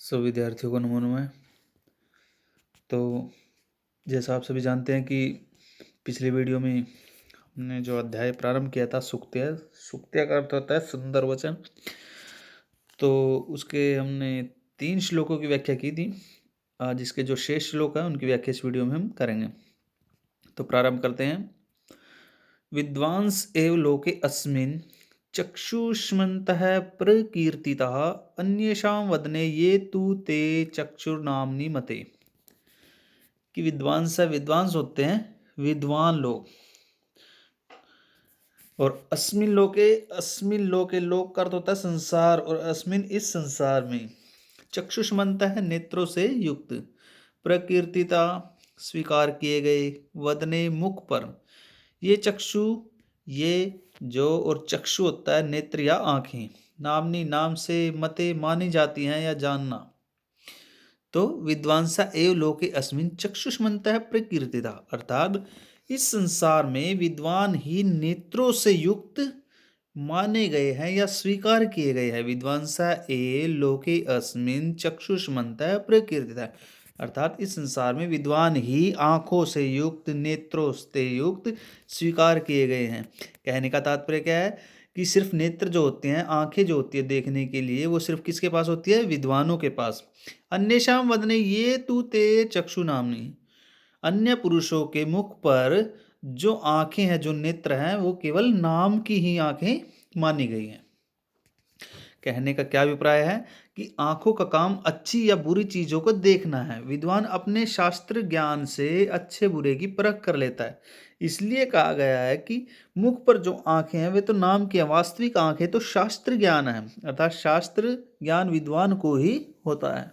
सब विद्यार्थियों को नमो नमः। तो जैसा आप सभी जानते हैं कि पिछले वीडियो में हमने जो अध्याय प्रारंभ किया था सुक्त्या सुक्त्या का अर्थ होता है सुंदर वचन। तो उसके हमने 3 श्लोकों की व्याख्या की थी। आज इसके जो शेष श्लोक हैं उनकी व्याख्या इस वीडियो में हम करेंगे। तो प्रारंभ करते हैं। विद्वांस एव लोके अस्मिन् चक्षुष्मन्तः प्रकीर्तितः अन्येषां वदने ये तु ते चक्षुर्नाम्नि मते। कि विद्वांस होते हैं विद्वान लोग। और अस्मिन लोके लोक का अर्थ होता है संसार, और अस्मिन इस संसार में चक्षुष्मंत है नेत्रों से युक्त, प्रकीर्तिता स्वीकार किए गए, वदने मुख पर। ये चक्षु ये जो और चक्षु होता है नेत्र या आंखें, नामनी नाम से मते मानी जाती हैं या जानना। तो विद्वांसा एव लोके अस्मिन चक्षुष्मन्तः प्रकीर्तिता, अर्थात इस संसार में विद्वान ही नेत्रों से युक्त माने गए हैं या स्वीकार किए गए हैं। विद्वांसा ए लोके अस्मिन चक्षुष्मन्तः प्रकीर्तिता, अर्थात इस संसार में विद्वान ही आंखों से युक्त नेत्रों से युक्त स्वीकार किए गए हैं। कहने का तात्पर्य क्या है कि सिर्फ नेत्र जो होते हैं, आंखें जो होती है देखने के लिए, वो सिर्फ किसके पास होती है? विद्वानों के पास। अन्येषां वदने ये तु ते चक्षु नाम्नि, अन्य पुरुषों के मुख पर जो आंखें हैं, जो नेत्र हैं, वो केवल नाम की ही आंखें मानी गई हैं। कहने का क्या अभिप्राय है कि आंखों का काम अच्छी या बुरी चीजों को देखना है। विद्वान अपने शास्त्र ज्ञान से अच्छे बुरे की परख कर लेता है। इसलिए कहा गया है कि मुख पर जो आंखें हैं वे तो नाम की हैं, वास्तविक आंखें तो शास्त्र ज्ञान है, अर्थात शास्त्र ज्ञान विद्वान को ही होता है।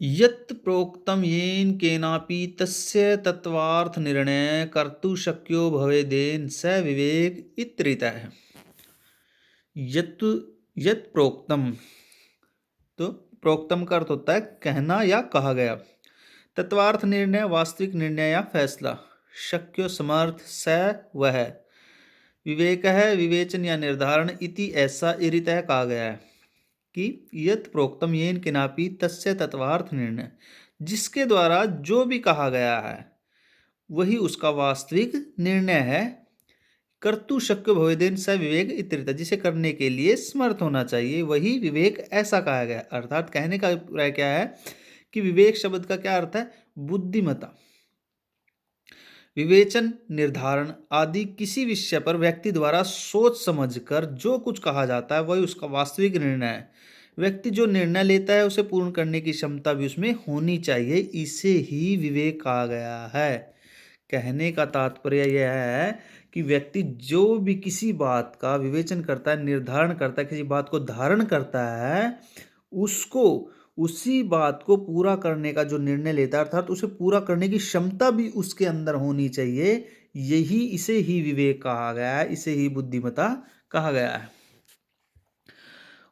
यत् प्रोक्तं येन केनापि तस्य तत्त्वार्थ निर्णय कर्तुं शक्यो भवेदेन स विवेक इत्यर्थः। यत् प्रोक्तम, तो प्रोक्तम का अर्थ होता है कहना या कहा गया। तत्वार्थ निर्णय वास्तविक निर्णय या फैसला। शक्यो समर्थ स वह। विवेक है विवेचन या निर्धारण। इति ऐसा इरितः कहा गया है कि यत् प्रोक्तम येन किनापि तस्य तत्वार्थ निर्णय, जिसके द्वारा जो भी कहा गया है वही उसका वास्तविक निर्णय है। कर्तु शक्य भवेदेन स विवेक इत्यर्थ, जिसे करने के लिए समर्थ होना चाहिए वही विवेक, ऐसा कहा गया। अर्थात कहने का अभिप्राय क्या है कि विवेक शब्द का क्या अर्थ है? बुद्धिमता, विवेचन, निर्धारण आदि किसी विषय पर व्यक्ति द्वारा सोच समझकर जो कुछ कहा जाता है वही उसका वास्तविक निर्णय है। व्यक्ति जो निर्णय लेता है उसे पूर्ण करने की क्षमता भी उसमें होनी चाहिए, इसे ही विवेक कहा गया है। कहने का तात्पर्य यह है कि व्यक्ति जो भी किसी बात का विवेचन करता है, निर्धारण करता है, किसी बात को धारण करता है, उसको उसी बात को पूरा करने का जो निर्णय लेता है, अर्थात उसे पूरा करने की क्षमता भी उसके अंदर होनी चाहिए। यही इसे ही विवेक कहा गया है, इसे ही बुद्धिमता कहा गया है।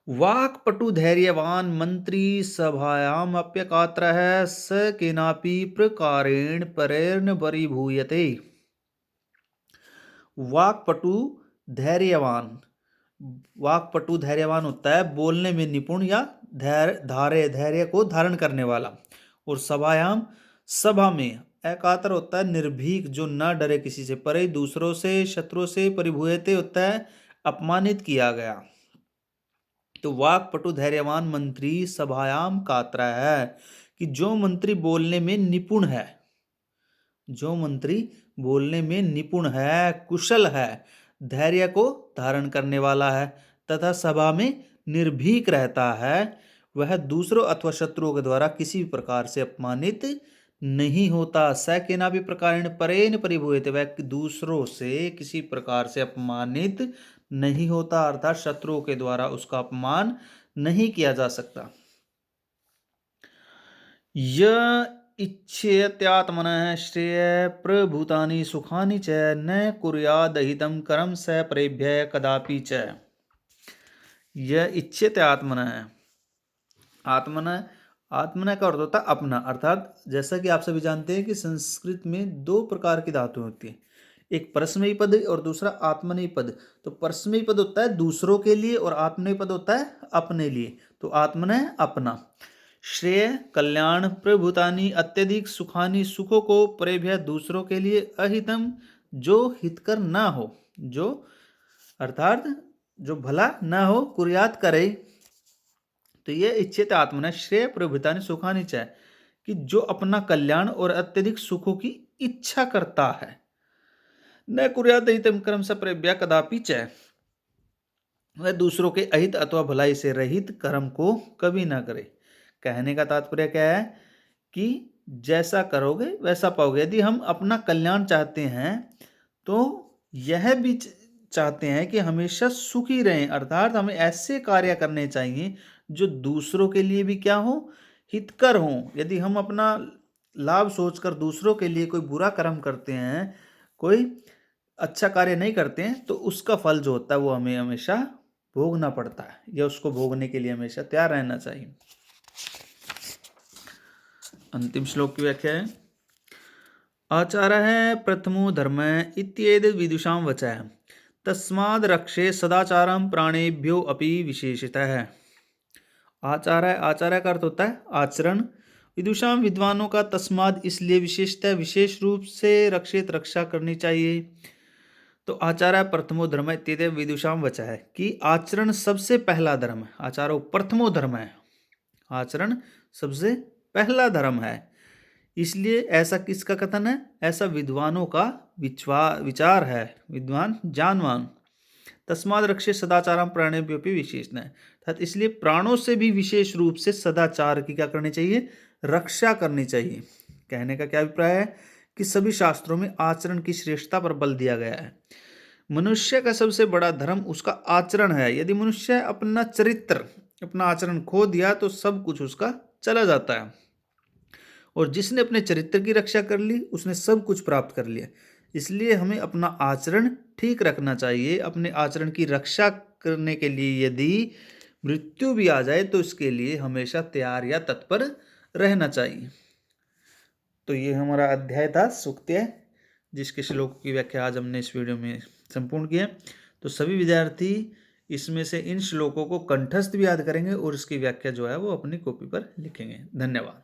वाक्पटु धैर्यवान मंत्री सभायाम अप्यकात्रः स केनापि प्रकारेण परेण परिभूयते। वाक्पटु धैर्यवान, वाक्पटु धैर्यवान होता है बोलने में निपुण या धैर्य को धारण करने वाला। और सभायाम, सभा में। एकातर होता है निर्भीक, जो न डरे किसी से। परे दूसरों से, शत्रुओं से। परिभूयते होता है अपमानित किया गया। तो वाक्पटु धैर्यवान मंत्री सभायाम कात्र है कि जो मंत्री बोलने में निपुण है, जो मंत्री बोलने में निपुण है, कुशल है, धैर्य को धारण करने वाला है तथा सभा में निर्भीक रहता है, वह दूसरों अथवा शत्रुओं के द्वारा किसी भी प्रकार से अपमानित नहीं होता। स केनापि प्रकारेण परेण परिभूयते, वह दूसरों से किसी प्रकार से अपमानित नहीं होता, अर्थात शत्रुओं के द्वारा उसका अपमान नहीं किया जा सकता। य इच्छेत्यात्मनः श्रेय प्रभूतानि सुखानि च न कुर्यादहितं करम स परेभ्यः कदापि च। यह इच्छेत आत्मनः, आत्मनः, आत्मनः का अर्थ होता है अपना। अर्थात जैसा कि आप सभी जानते हैं कि संस्कृत में 2 प्रकार की धातु होती है। एक परस्मयी पद और दूसरा आत्मनेयी पद। तो परस्मयी पद होता है दूसरों के लिए और आत्मनेयी पद होता है अपने लिए। तो आत्मनेय अपना। श्रेय कल्याण प्रभुतानि अत्यधिक सुखानि सुखों को प्रेभ्य दूसरों के लिए अहितम जो हितकर ना हो, जो अर्थात जो भला ना हो कुर्यात करे। तो ये इच्छित आत्मना श्रेय प्रभुतानि सुखानि च कि जो अपना कल्याण और अत्यधिक सुखों की इच्छा करता है। न कुर्यात अहितम कर्म स प्रेभ्य कदापि च, वह दूसरों के अहित अथवा भलाई से रहित कर्म को कभी ना करे। कहने का तात्पर्य क्या है कि जैसा करोगे वैसा पाओगे। यदि हम अपना कल्याण चाहते हैं तो यह भी चाहते हैं कि हमेशा सुखी रहें, अर्थात हमें ऐसे कार्य करने चाहिए जो दूसरों के लिए भी क्या हो, हितकर हो। यदि हम अपना लाभ सोचकर दूसरों के लिए कोई बुरा कर्म करते हैं, कोई अच्छा कार्य नहीं करते हैं, तो उसका फल जो होता है वो हमें हमेशा भोगना पड़ता है, या उसको भोगने के लिए हमेशा तैयार रहना चाहिए। अंतिम श्लोक की व्याख्या है। आचारः प्रथमो धर्मः इत्येतद् विदुषां वचः तस्माद् रक्षे सदाचारं प्राणेभ्यो अपि विशेषतः। आचार्य, आचार्य का अर्थ होता है आचरण। विदुषां विद्वानों का, तस्माद इसलिए, विशेषतः विशेष रूप से, रक्षित रक्षा करनी चाहिए। तो आचार्य प्रथमो धर्म इत्येते विदुषां वचः है कि आचरण सबसे पहला धर्म है। आचारो प्रथमो धर्म है, आचरण सबसे पहला धर्म है। इसलिए ऐसा किसका कथन है? ऐसा विद्वानों का विचार है, विद्वान जानवान। तस्माद रक्षे सदाचारम प्राणेभ्योऽपि विशेषण, अर्थात इसलिए प्राणों से भी विशेष रूप से सदाचार की क्या करनी चाहिए? रक्षा करनी चाहिए। कहने का क्या अभिप्राय है कि सभी शास्त्रों में आचरण की श्रेष्ठता पर बल दिया गया है। मनुष्य का सबसे बड़ा धर्म उसका आचरण है। यदि मनुष्य अपना चरित्र, अपना आचरण खो दिया तो सब कुछ उसका चला जाता है। और जिसने अपने चरित्र की रक्षा कर ली उसने सब कुछ प्राप्त कर लिया। इसलिए हमें अपना आचरण ठीक रखना चाहिए। अपने आचरण की रक्षा करने के लिए यदि मृत्यु भी आ जाए तो इसके लिए हमेशा तैयार या तत्पर रहना चाहिए। तो ये हमारा अध्याय था सूक्त्य, जिसके श्लोक की व्याख्या आज हमने इस वीडियो में संपूर्ण किया। तो सभी विद्यार्थी इसमें से इन श्लोकों को कंठस्थ भी याद करेंगे और इसकी व्याख्या जो है वो अपनी कॉपी पर लिखेंगे। धन्यवाद।